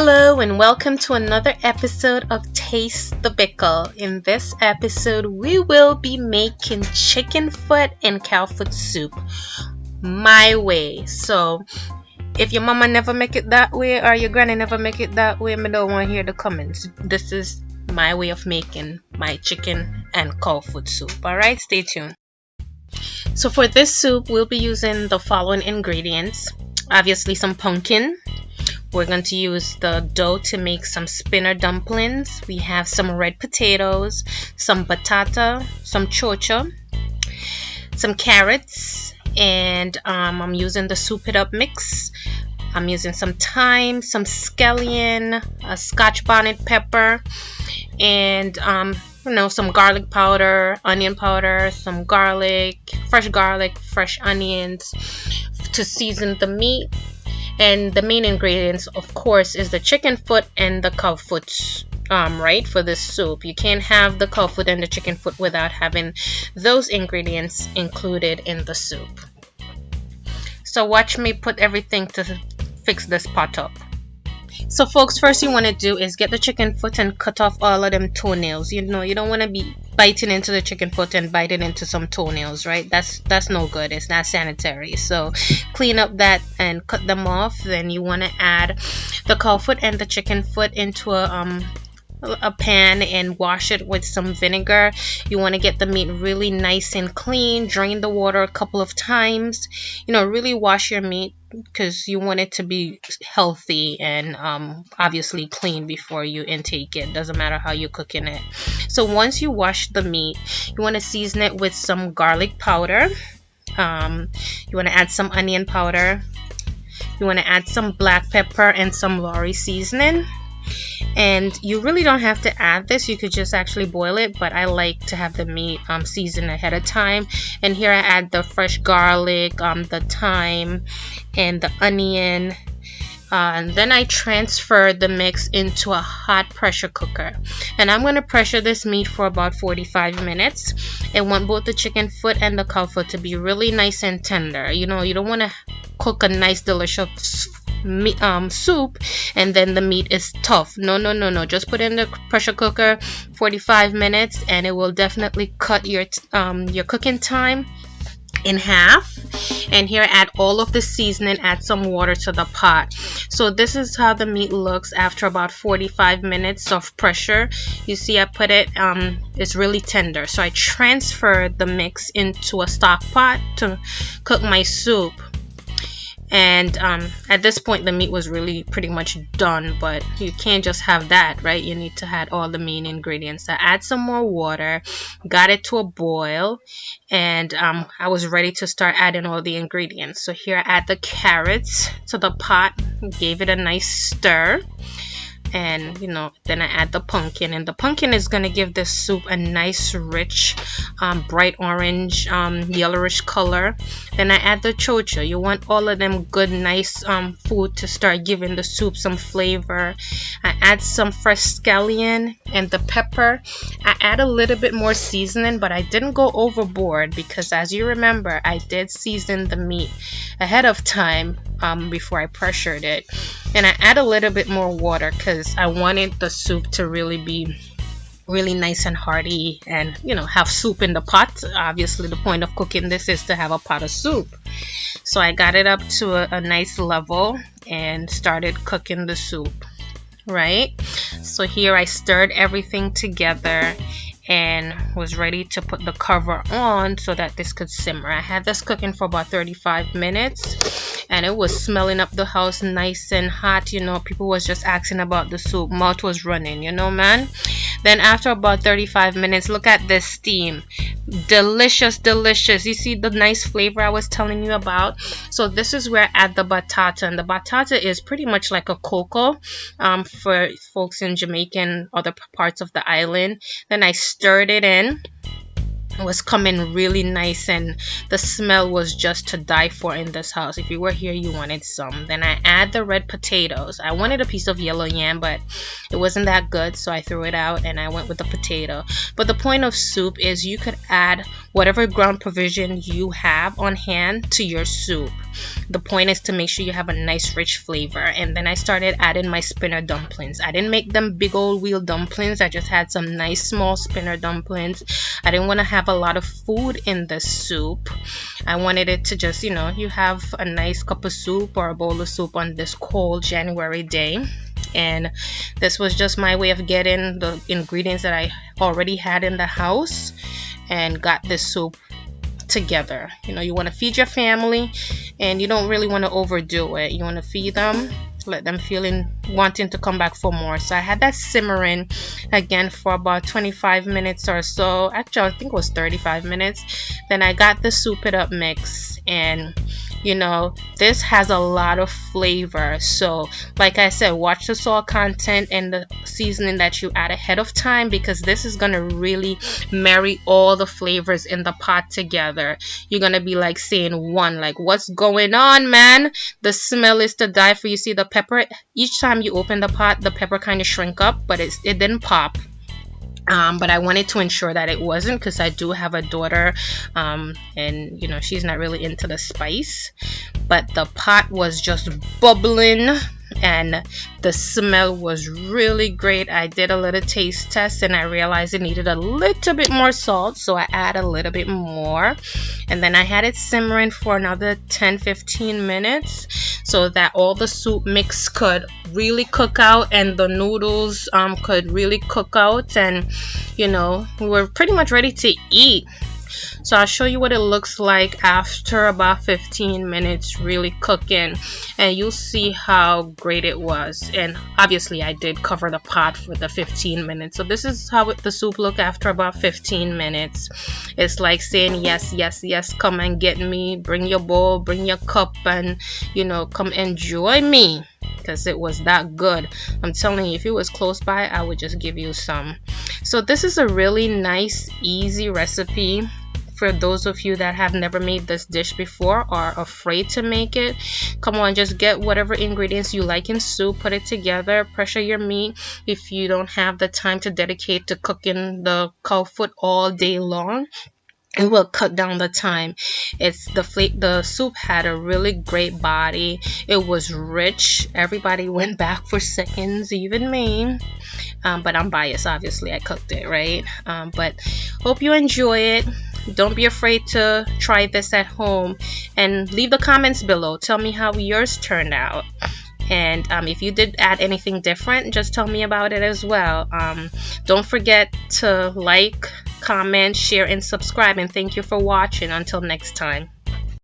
Hello and welcome to another episode of Taste the Bickle. In this episode, we will be making chicken foot and cow foot soup my way. So, if your mama never make it that way or your granny never make it that way, I don't want to hear the comments. This is my way of making my chicken and cow foot soup. Alright, stay tuned. So for this soup, we'll be using the following ingredients. Obviously some pumpkin. We're going to use the dough to make some spinner dumplings. We have some red potatoes, some batata, some cho-cho, some carrots, and I'm using the soup it up mix. I'm using some thyme, some scallion, a Scotch bonnet pepper, and some garlic powder, onion powder, some garlic, fresh onions to season the meat. And the main ingredients, of course, is the chicken foot and the cow foot, right, for this soup. You can't have the cow foot and the chicken foot without having those ingredients included in the soup. So watch me put everything to fix this pot up. So folks, first you want to do is get the chicken foot and cut off all of them toenails. You don't want to be biting into the chicken foot and biting into some toenails, right? That's no good. It's not sanitary. So clean up that and cut them off. Then you want to add the cow foot and the chicken foot into a pan and wash it with some vinegar. You want to get the meat really nice and clean. Drain the water a couple of times. Really wash your meat because you want it to be healthy and obviously clean before you intake it. Doesn't matter how you're cooking it. So once you wash the meat, you want to season it with some garlic powder. You want to add some onion powder. You want to add some black pepper and some Lorry seasoning. And you really don't have to add this. You could just actually boil it, but I like to have the meat seasoned ahead of time. And here I add the fresh garlic, the thyme, and the onion. And then I transfer the mix into a hot pressure cooker. And I'm going to pressure this meat for about 45 minutes. I want both the chicken foot and the cow foot to be really nice and tender. You don't want to cook a nice delicious soup and then the meat is tough. No. Just put in the pressure cooker 45 minutes and it will definitely cut your cooking time in half. And here add all of the seasoning, add some water to the pot. So this is how the meat looks after about 45 minutes of pressure. You see I put it, it's really tender. So I transfer the mix into a stock pot to cook my soup. And at this point the meat was really pretty much done, but you can't just have that, right? You need to add all the main ingredients. I add some more water, got it to a boil, and I was ready to start adding all the ingredients. So here I add the carrots to the pot, gave it a nice stir. And then I add the pumpkin, and the pumpkin is going to give this soup a nice rich bright orange yellowish color. Then I add the cho-cho. You want all of them good nice food to start giving the soup some flavor. I add some fresh scallion and the pepper. I add a little bit more seasoning, but I didn't go overboard because, as you remember, I did season the meat ahead of time before I pressured it. And I add a little bit more water because I wanted the soup to really be really nice and hearty and have soup in the pot. Obviously the point of cooking this is to have a pot of soup. So I got it up to a nice level and started cooking the soup, right? So here I stirred everything together and was ready to put the cover on so that this could simmer. I had this cooking for about 35 minutes and it was smelling up the house nice and hot. People was just asking about the soup. Mouth was running, man. Then after about 35 minutes, look at this steam. Delicious. You see the nice flavor I was telling you about? So this is where I add the batata. And the batata is pretty much like a cocoa for folks in Jamaican, other parts of the island. Then I stirred it in. It was coming really nice and the smell was just to die for in this house. If you were here, you wanted some. Then I add the red potatoes. I wanted a piece of yellow yam, but it wasn't that good, so I threw it out and I went with the potato. But the point of soup is you could add whatever ground provision you have on hand to your soup. The point is to make sure you have a nice rich flavor. And then I started adding my spinner dumplings. I didn't make them big old wheel dumplings. I just had some nice small spinner dumplings. I didn't want to have a lot of food in the soup. I wanted it to just, you have a nice cup of soup or a bowl of soup on this cold January day. And this was just my way of getting the ingredients that I already had in the house and got this soup together. You want to feed your family, and you don't really want to overdo it. You want to feed them, let them wanting to come back for more. So I had that simmering again for about 25 minutes or so. Actually, I think it was 35 minutes. Then I got the soup it up mix, and this has a lot of flavor. So like I said, watch the salt content and the seasoning that you add ahead of time, because this is going to really marry all the flavors in the pot together. You're going to be like saying, like, what's going on, man? The smell is to die for. You see the pepper, each time you open the pot, the pepper kind of shrink up, but it didn't pop. But I wanted to ensure that it wasn't, because I do have a daughter, and she's not really into the spice. But the pot was just bubbling, and the smell was really great. I did a little taste test, and I realized it needed a little bit more salt, so I added a little bit more. And then I had it simmering for another 10-15 minutes, so that all the soup mix could really cook out and the noodles could really cook out, and we were pretty much ready to eat. So I'll show you what it looks like after about 15 minutes really cooking, and you'll see how great it was. And obviously I did cover the pot for the 15 minutes. So this is how the soup looked after about 15 minutes. It's like saying, yes, yes, yes, come and get me. Bring your bowl, bring your cup, and come enjoy me, because it was that good. I'm telling you, if it was close by, I would just give you some. So this is a really nice, easy recipe for those of you that have never made this dish before or are afraid to make it. Come on, just get whatever ingredients you like in soup, put it together, pressure your meat. If you don't have the time to dedicate to cooking the cow foot all day long, it will cut down the time. The soup had a really great body. It was rich. Everybody went back for seconds, even me. But I'm biased, obviously. I cooked it, right? But hope you enjoy it. Don't be afraid to try this at home, and leave the comments below. Tell me how yours turned out. And if you did add anything different, just tell me about it as well. Don't forget to like, comment, share, and subscribe. And thank you for watching. Until next time.